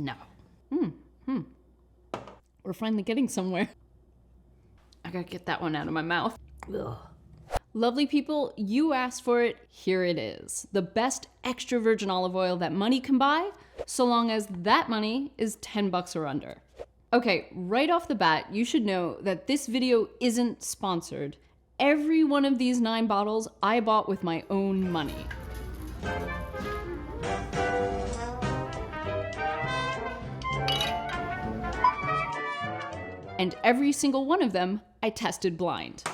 No. We're finally getting somewhere. I gotta get that one out of my mouth. Ugh. Lovely people, you asked for it, here it is. The best extra virgin olive oil that money can buy, so long as that money is $10 or under. Okay, right off the bat, you should know that this video isn't sponsored. Every one of these 9 bottles I bought with my own money. And every single one of them I tested blind.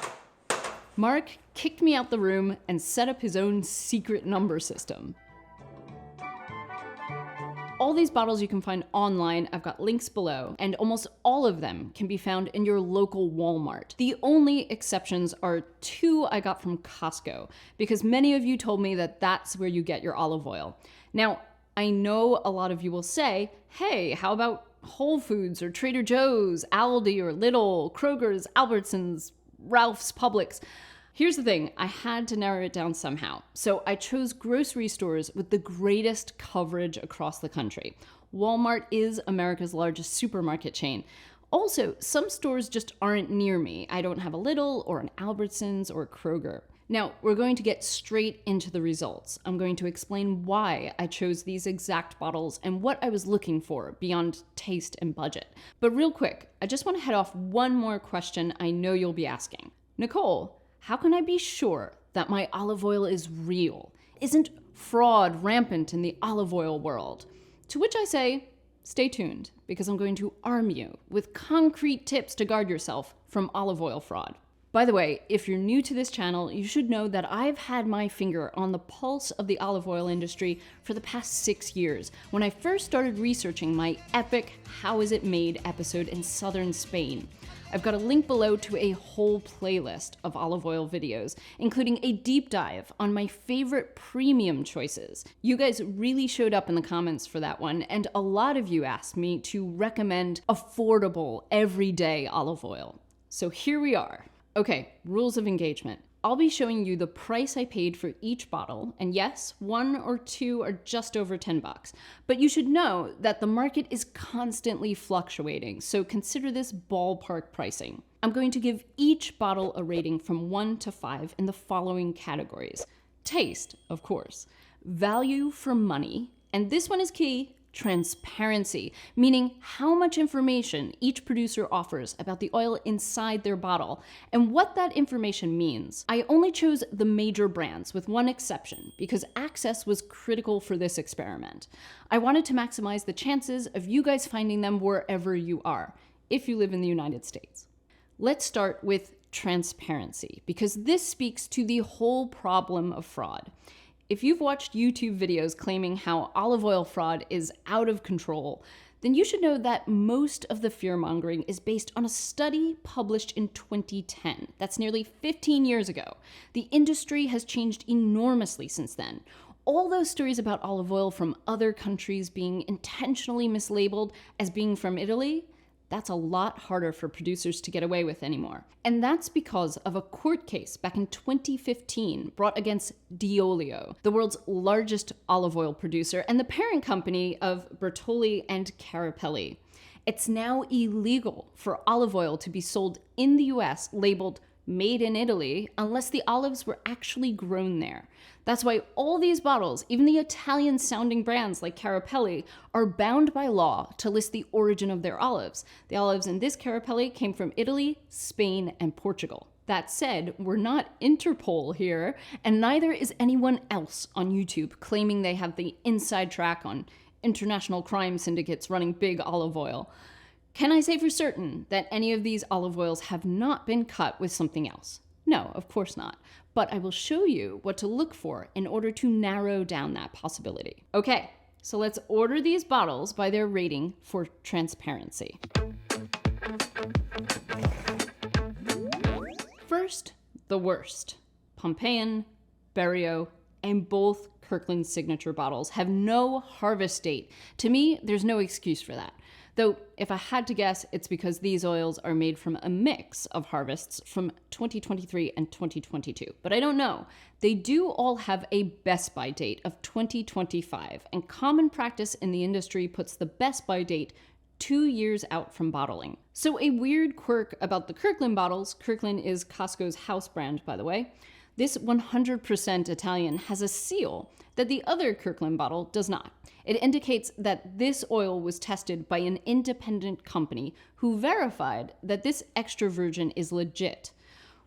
Mark kicked me out the room and set up his own secret number system. All these bottles you can find online, I've got links below, and almost all of them can be found in your local Walmart. The only exceptions are 2 I got from Costco, because many of you told me that that's where you get your olive oil. Now, I know a lot of you will say, hey, how about Whole Foods or Trader Joe's, Aldi or Lidl, Kroger's, Albertsons, Ralph's, Publix? Here's the thing, I had to narrow it down somehow. So I chose grocery stores with the greatest coverage across the country. Walmart is America's largest supermarket chain. Also, some stores just aren't near me. I don't have a Lidl or an Albertsons or Kroger. Now, we're going to get straight into the results. I'm going to explain why I chose these exact bottles and what I was looking for beyond taste and budget. But real quick, I just want to head off one more question I know you'll be asking. Nicole, how can I be sure that my olive oil is real? Isn't fraud rampant in the olive oil world? To which I say, stay tuned, because I'm going to arm you with concrete tips to guard yourself from olive oil fraud. By the way, if you're new to this channel, you should know that I've had my finger on the pulse of the olive oil industry for the past 6 years, when I first started researching my epic How Is It Made episode in southern Spain. I've got a link below to a whole playlist of olive oil videos, including a deep dive on my favorite premium choices. You guys really showed up in the comments for that one, and a lot of you asked me to recommend affordable, everyday olive oil. So here we are. Okay, rules of engagement. I'll be showing you the price I paid for each bottle, and yes, 1 or 2 are just over $10. But you should know that the market is constantly fluctuating, so consider this ballpark pricing. I'm going to give each bottle a rating from 1 to 5 in the following categories. Taste, of course. Value for money, and this one is key. Transparency, meaning how much information each producer offers about the oil inside their bottle and what that information means. I only chose the major brands with one exception because access was critical for this experiment. I wanted to maximize the chances of you guys finding them wherever you are, if you live in the United States. Let's start with transparency, because this speaks to the whole problem of fraud. If you've watched YouTube videos claiming how olive oil fraud is out of control, then you should know that most of the fear-mongering is based on a study published in 2010. That's nearly 15 years ago. The industry has changed enormously since then. All those stories about olive oil from other countries being intentionally mislabeled as being from Italy, that's a lot harder for producers to get away with anymore. And that's because of a court case back in 2015 brought against D'Olio, the world's largest olive oil producer and the parent company of Bertolli and Carapelli. It's now illegal for olive oil to be sold in the US labeled made in Italy unless the olives were actually grown there. That's why all these bottles, even the Italian-sounding brands like Carapelli, are bound by law to list the origin of their olives. The olives in this Carapelli came from Italy, Spain, and Portugal. That said, we're not Interpol here, and neither is anyone else on YouTube claiming they have the inside track on international crime syndicates running big olive oil. Can I say for certain that any of these olive oils have not been cut with something else? No, of course not. But I will show you what to look for in order to narrow down that possibility. Okay, so let's order these bottles by their rating for transparency. First, the worst. Pompeian, Berio, and both Kirkland signature bottles have no harvest date. To me, there's no excuse for that. Though, if I had to guess, it's because these oils are made from a mix of harvests from 2023 and 2022. But I don't know. They do all have a best by date of 2025, and common practice in the industry puts the best by date 2 years out from bottling. So a weird quirk about the Kirkland bottles, Kirkland is Costco's house brand, by the way, this 100% Italian has a seal that the other Kirkland bottle does not. It indicates that this oil was tested by an independent company who verified that this extra virgin is legit.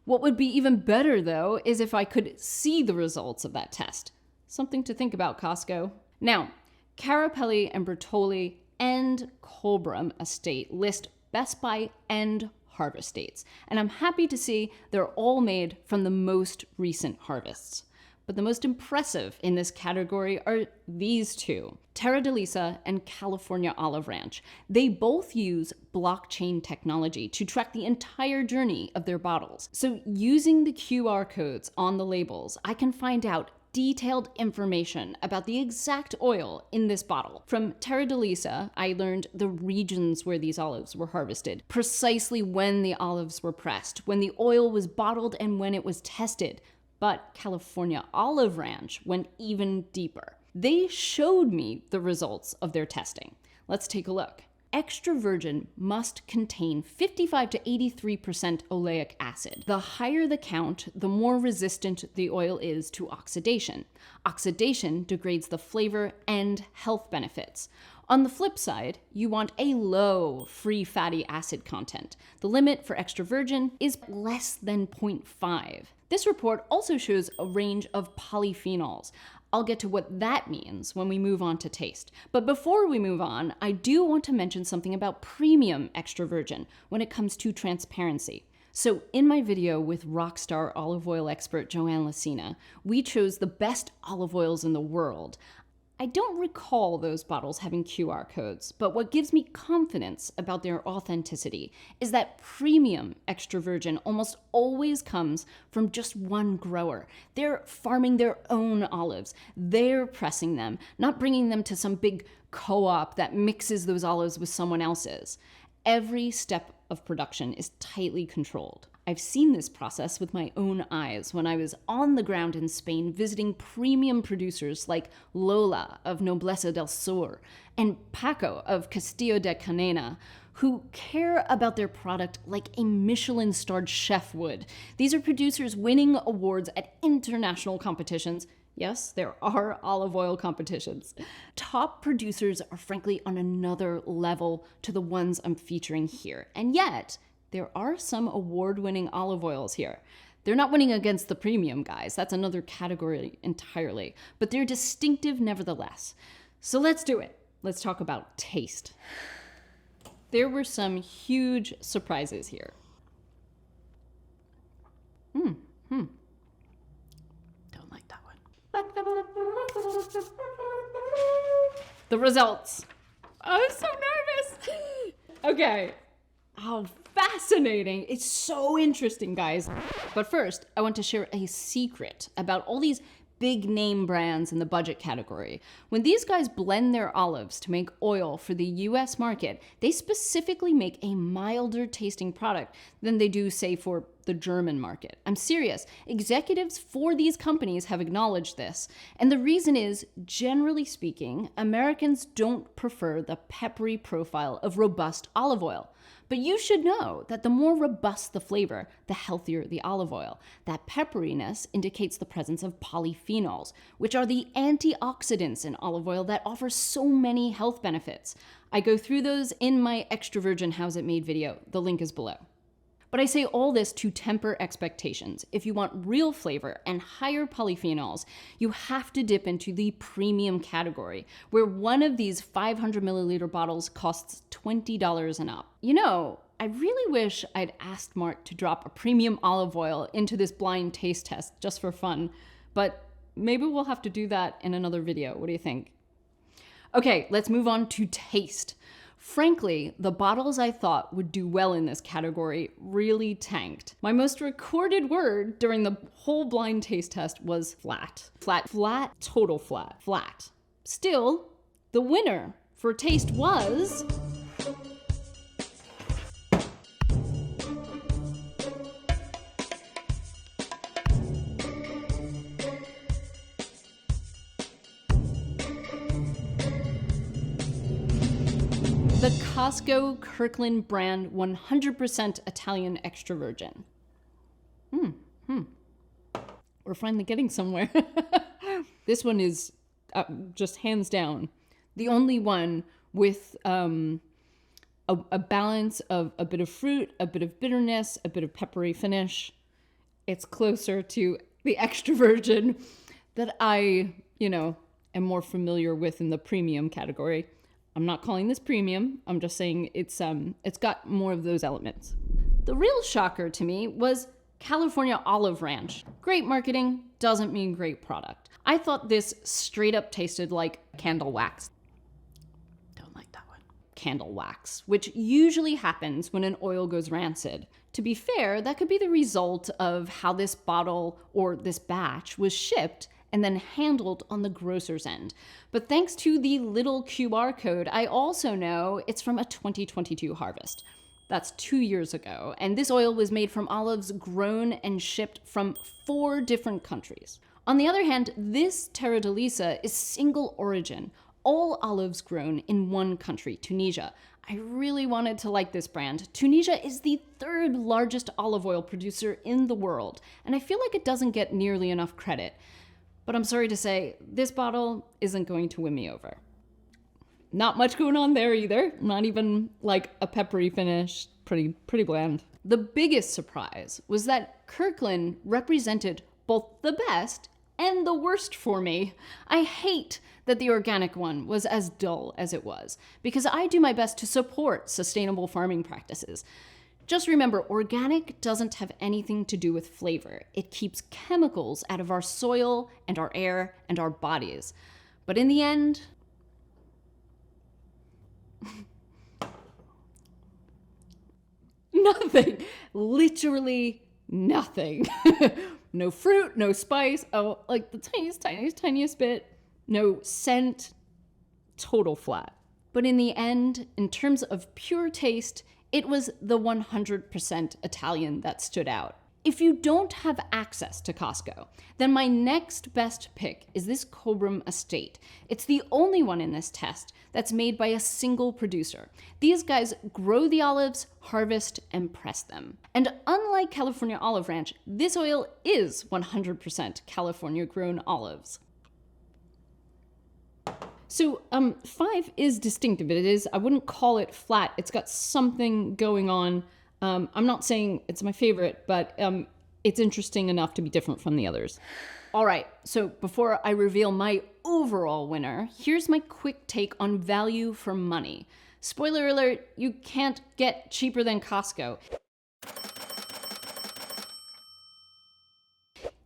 What would be even better, though, is if I could see the results of that test. Something to think about, Costco. Now, Carapelli and Bertolli and Cobram estate list best by and harvest dates, and I'm happy to see they're all made from the most recent harvests. But the most impressive in this category are these two, Terra Delyssa and California Olive Ranch. They both use blockchain technology to track the entire journey of their bottles. So using the QR codes on the labels, I can find out detailed information about the exact oil in this bottle. From Terra Delyssa, I learned the regions where these olives were harvested, precisely when the olives were pressed, when the oil was bottled, and when it was tested. But California Olive Ranch went even deeper. They showed me the results of their testing. Let's take a look. Extra virgin must contain 55 to 83% oleic acid. The higher the count, the more resistant the oil is to oxidation. Oxidation degrades the flavor and health benefits. On the flip side, you want a low free fatty acid content. The limit for extra virgin is less than 0.5. This report also shows a range of polyphenols. I'll get to what that means when we move on to taste. But before we move on, I do want to mention something about premium extra virgin when it comes to transparency. So in my video with rockstar olive oil expert Joanne Lacina, we chose the best olive oils in the world. I don't recall those bottles having QR codes, but what gives me confidence about their authenticity is that premium extra virgin almost always comes from just one grower. They're farming their own olives. They're pressing them, not bringing them to some big co-op that mixes those olives with someone else's. Every step of production is tightly controlled. I've seen this process with my own eyes when I was on the ground in Spain visiting premium producers like Lola of Nobleza del Sur and Paco of Castillo de Canena, who care about their product like a Michelin-starred chef would. These are producers winning awards at international competitions. Yes, there are olive oil competitions. Top producers are frankly on another level to the ones I'm featuring here. And yet, there are some award-winning olive oils here. They're not winning against the premium guys. That's another category entirely. But they're distinctive nevertheless. So let's do it. Let's talk about taste. There were some huge surprises here. Don't like that one. The results. I'm so nervous. Okay. Oh, fascinating. It's so interesting, guys. But first, I want to share a secret about all these big name brands in the budget category. When these guys blend their olives to make oil for the US market, they specifically make a milder tasting product than they do, say, for the German market. I'm serious. Executives for these companies have acknowledged this. And the reason is, generally speaking, Americans don't prefer the peppery profile of robust olive oil. But you should know that the more robust the flavor, the healthier the olive oil. That pepperiness indicates the presence of polyphenols, which are the antioxidants in olive oil that offer so many health benefits. I go through those in my extra virgin how's it made video. The link is below. But I say all this to temper expectations. If you want real flavor and higher polyphenols, you have to dip into the premium category, where one of these 500 milliliter bottles costs $20 and up. You know, I really wish I'd asked Mark to drop a premium olive oil into this blind taste test just for fun, but maybe we'll have to do that in another video. What do you think? Okay, let's move on to taste. Frankly, the bottles I thought would do well in this category really tanked. My most recorded word during the whole blind taste test was flat. Flat, total flat. Still, the winner for taste was The Costco Kirkland brand 100% Italian extra virgin. We're finally getting somewhere. This one is just hands down the only one with a balance of a bit of fruit, a bit of bitterness, a bit of peppery finish. It's closer to the extra virgin that I, am more familiar with in the premium category. I'm not calling this premium. I'm just saying it's got more of those elements. The real shocker to me was California Olive Ranch. Great marketing doesn't mean great product. I thought this straight up tasted like candle wax. Don't like that one. Candle wax, which usually happens when an oil goes rancid. To be fair, that could be the result of how this bottle or this batch was shipped and then handled on the grocer's end. But thanks to the little QR code, I also know it's from a 2022 harvest. That's 2 years ago, and this oil was made from olives grown and shipped from 4 different countries. On the other hand, this Terra Delyssa is single origin, all olives grown in one country, Tunisia. I really wanted to like this brand. Tunisia is the 3rd largest olive oil producer in the world, and I feel like it doesn't get nearly enough credit. But I'm sorry to say, this bottle isn't going to win me over. Not much going on there either. Not even like a peppery finish. Pretty bland. The biggest surprise was that Kirkland represented both the best and the worst for me. I hate that the organic one was as dull as it was, because I do my best to support sustainable farming practices. Just remember, organic doesn't have anything to do with flavor. It keeps chemicals out of our soil and our air and our bodies. But in the end, nothing. Literally nothing. No fruit, no spice. Oh, like the tiniest bit. No scent. Total flat. But in the end, in terms of pure taste, it was the 100% Italian that stood out. If you don't have access to Costco, then my next best pick is this Cobram estate. It's the only one in this test that's made by a single producer. These guys grow the olives, harvest, and press them. And unlike California Olive Ranch, this oil is 100% California grown olives. So 5 is distinctive. It is, I wouldn't call it flat. It's got something going on. I'm not saying it's my favorite, but it's interesting enough to be different from the others. All right, so before I reveal my overall winner, here's my quick take on value for money. Spoiler alert, you can't get cheaper than Costco.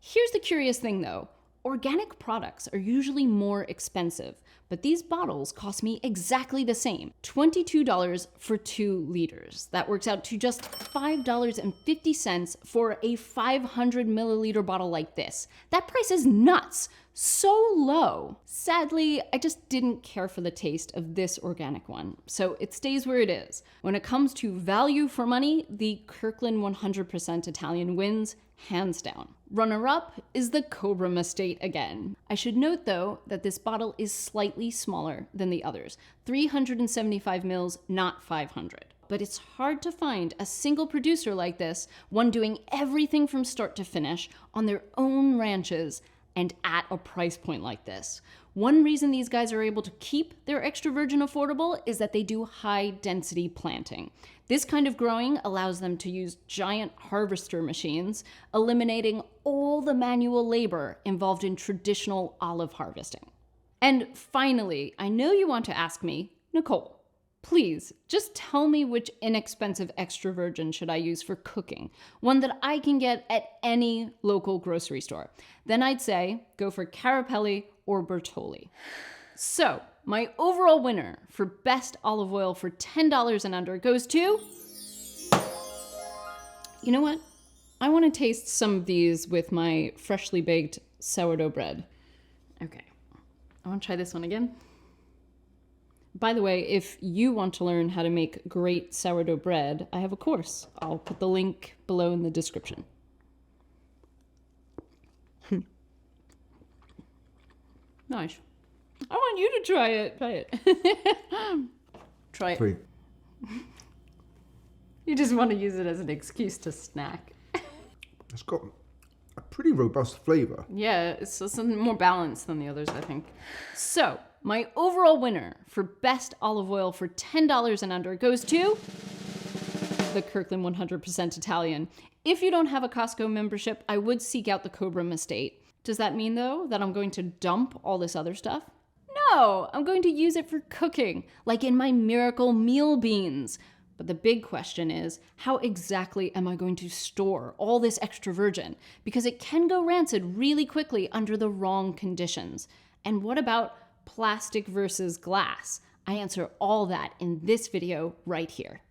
Here's the curious thing though. Organic products are usually more expensive, but these bottles cost me exactly the same, $22 for 2 liters. That works out to just $5.50 for a 500 milliliter bottle like this. That price is nuts, so low. Sadly, I just didn't care for the taste of this organic one, so it stays where it is. When it comes to value for money, the Kirkland 100% Italian wins, hands down. Runner-up is the Cobram estate again. I should note though that this bottle is slightly smaller than the others, 375 mils, not 500. But it's hard to find a single producer like this, one doing everything from start to finish on their own ranches and at a price point like this. One reason these guys are able to keep their extra virgin affordable is that they do high density planting. This kind of growing allows them to use giant harvester machines, eliminating all the manual labor involved in traditional olive harvesting. And finally, I know you want to ask me, Nicole, please just tell me which inexpensive extra virgin should I use for cooking, one that I can get at any local grocery store. Then I'd say go for Carapelli or Bertolli. So my overall winner for best olive oil for $10 and under goes to... You know what? I want to taste some of these with my freshly baked sourdough bread. Okay, I want to try this one again. By the way, if you want to learn how to make great sourdough bread, I have a course. I'll put the link below in the description. Nice. I want you to try it. Try it. Try it. 3. You just want to use it as an excuse to snack. It's got a pretty robust flavour. Yeah, it's something more balanced than the others, I think. So, my overall winner for best olive oil for $10 and under goes to the Kirkland 100% Italian. If you don't have a Costco membership, I would seek out the Cobram estate. Does that mean, though, that I'm going to dump all this other stuff? No, I'm going to use it for cooking, like in my miracle meal beans. But the big question is, how exactly am I going to store all this extra virgin? Because it can go rancid really quickly under the wrong conditions. And what about plastic versus glass? I answer all that in this video right here.